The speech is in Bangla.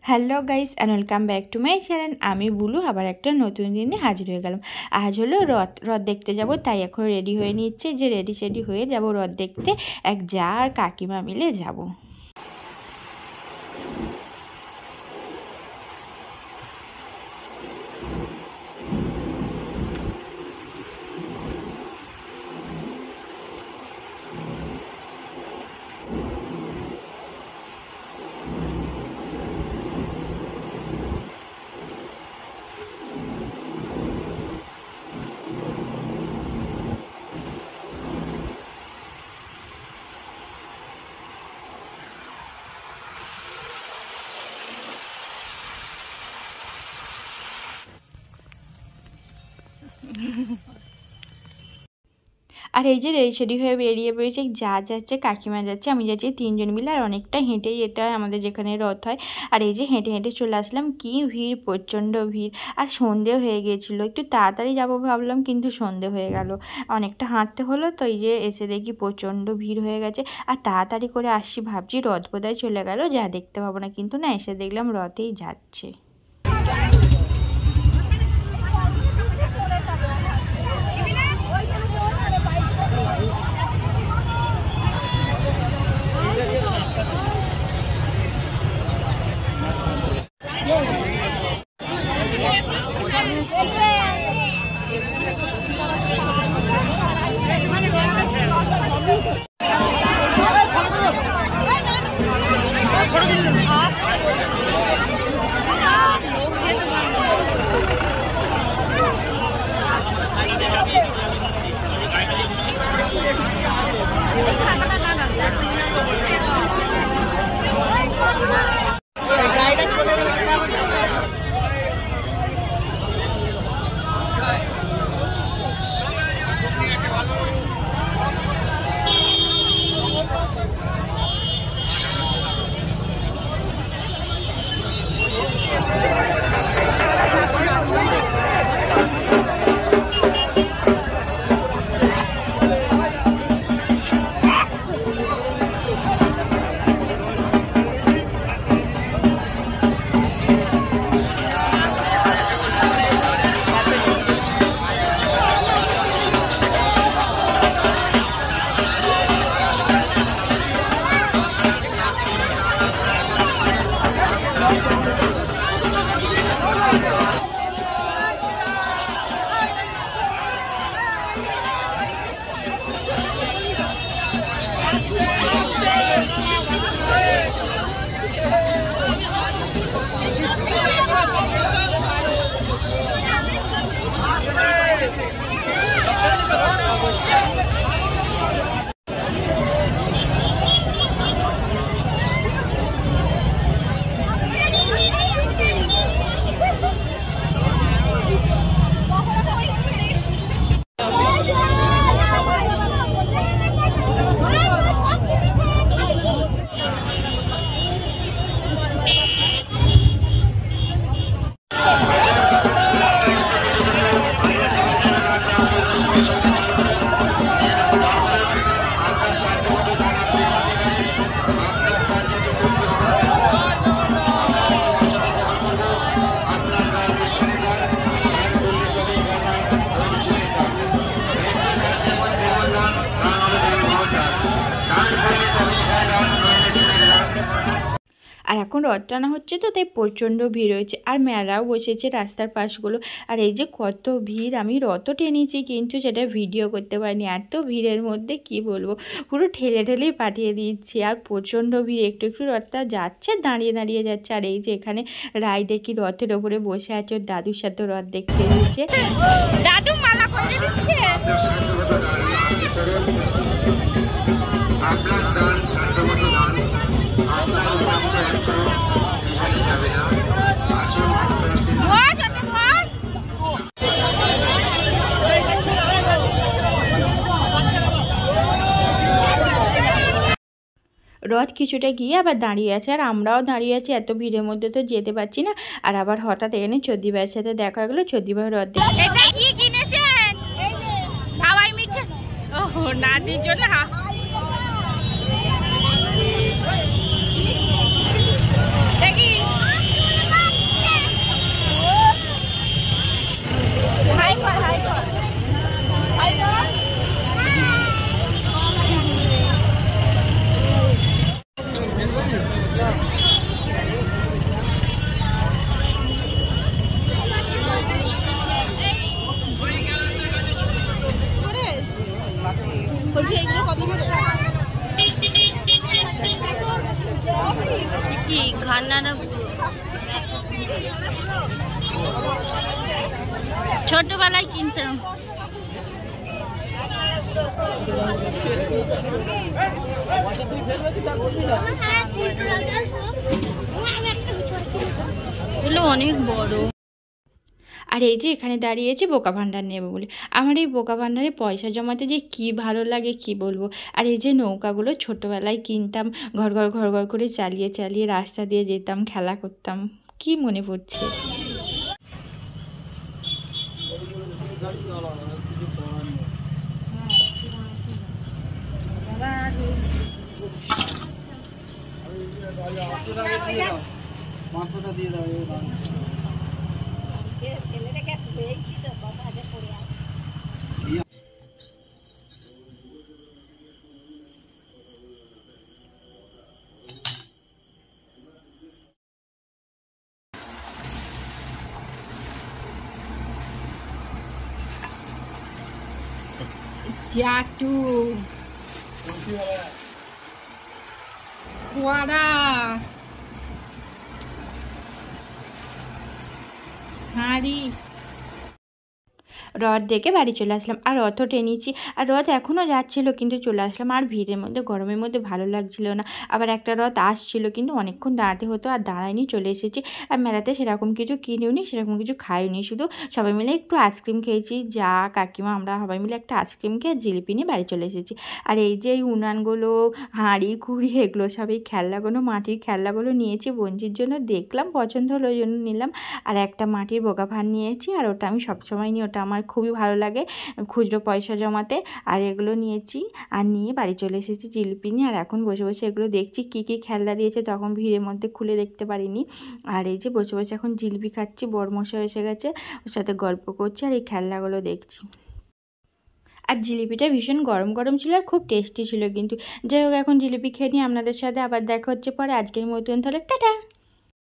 Hello guys and welcome back to my channel. আমি বুলু আবার একটা নতুন দিনে হাজির হয়ে গেলাম। আজ হলো রথ দেখতে যাব, তাই এখন রেডি হয়ে নিচ্ছে যে রেডি হয়ে যাব রথ দেখতে। এক যা আর কাকিমা মিলে যাব। আর এই যে রেডি হয়ে বেরিয়ে পড়েছে, যা যাচ্ছে, কাকিমা যাচ্ছে, আমি যাচ্ছি, 3 জন মিলে। আর অনেকটা হেঁটে যেতে হয় আমাদের যেখানে রথ হয়। আর এই যে হেঁটে চলে আসলাম। কি ভিড়, প্রচণ্ড ভিড়। আর সন্ধে হয়ে গিয়েছিলো, একটু তাড়াতাড়ি যাবো ভাবলাম, কিন্তু সন্ধে হয়ে গেল। অনেকটা হাঁটতে হলো, তো এই যে এসে দেখি প্রচণ্ড ভিড় হয়ে গেছে। আর তাড়াতাড়ি করে আসছি, ভাবছি রথ বোধহয় চলে গেল, যা দেখতে পাবো না, কিন্তু না, এসে দেখলাম রথেই যাচ্ছে। আর এখন রথ টানা হচ্ছে, তো তাই প্রচণ্ড ভিড় হয়েছে। আর মেলাও বসেছে রাস্তার পাশগুলো। আর এই যে কত ভিড়, আমি রথও টেনেছি, কিন্তু সেটা ভিডিও করতে পারিনি। এত ভিড়ের মধ্যে কি বলবো, পুরো ঠেলেই পাঠিয়ে দিচ্ছি। আর প্রচণ্ড ভিড়, একটু রথটা যাচ্ছে, দাঁড়িয়ে যাচ্ছে। আর এই যে এখানে রাই দেখি রথের ওপরে বসে আছে, ওর দাদুর সাথে রথ দেখতে দিচ্ছে। দাদু মালা পরিয়ে দিচ্ছে। রথ কিছুটা গিয়ে আবার দাঁড়িয়ে আছে, আর আমরাও দাঁড়িয়ে আছি। এত ভিড়ের মধ্যে তো যেতে পারছি না। আর আবার হঠাৎ এখানে চদ্দি ভাইয়ের সাথে দেখা গেলো। চদ্দি ভাই রথ দেখে, এটা কি কিনেছেন? এই যে হাওয়াই মিঠাই। ওহো, নাতির জন্য। দেখি ছোটবেলায় কিনতাম। এগুলো অনেক বড়। আর এই যে এখানে দাঁড়িয়েছে বোকা ভাণ্ডার নেবে বলে। আমার এই বোকা ভাণ্ডারে পয়সা জমাতে যে কি ভালো লাগে কি বলবো। আর এই যে নৌকাগুলো ছোটোবেলায় কিনতাম, ঘর ঘর ঘর ঘর করে চালিয়ে চালিয়ে রাস্তা দিয়ে যেতাম, খেলা করতাম, কি মনে পড়ছে। জাটু ফোয়ারা হাঁড়ি রথ দেখে বাড়ি চলে আসলাম। আর রথও টেনেছি, আর রথ এখনও যাচ্ছিলো কিন্তু চলে আসলাম। আর ভিড়ের মধ্যে গরমের মধ্যে ভালো লাগছিল না। আবার একটা রথ আসছিল কিন্তু অনেকক্ষণ দাঁড়াতে হতো, আর দাঁড়ায়নি, চলে এসেছি। আর মেলাতে সেরকম কিছু কিনেওনি, সেরকম কিছু খাইনি, শুধু সবাই মিলে একটু আইসক্রিম খেয়েছি। যা কাকিমা আমরা সবাই মিলে একটা আইসক্রিম খেয়ে জিলিপি নিয়ে বাড়ি চলে এসেছি। আর এই যে এই উনানগুলো, হাঁড়ি কুড়ি, এগুলো সব এই খেলনাগুলো, মাটির খেলনাগুলো নিয়েছি বঞ্চির জন্য, দেখলাম পছন্দ হলো ওই জন্য নিলাম। আর একটা মাটির বোকা ভাঁড় নিয়েছি, আর ওটা আমি সবসময় নিই, ওটা আমার খুবই ভালো লাগে খুচরো পয়সা জমাতে। আর এগুলো নিয়েছি, আর নিয়ে বাড়ি চলে এসেছি জিলিপি নিয়ে। আর এখন বসে বসে এগুলো দেখছি কী কী খেলনা দিয়েছে, তখন ভিড়ের মধ্যে খুলে দেখতে পারিনি। আর এই যে বসে বসে এখন জিলিপি খাচ্ছি, বড়মশাই এসে গেছে, ওর সাথে গল্প করছি আর এই খেলনাগুলো দেখছি। আর জিলিপিটা ভীষণ গরম গরম ছিল আর খুব টেস্টি ছিল কিন্তু। যাই হোক, এখন জিলিপি খেয়ে নিয়ে আপনাদের সাথে আবার দেখা হচ্ছে পরে। আজকের মতন তাহলে টাটা।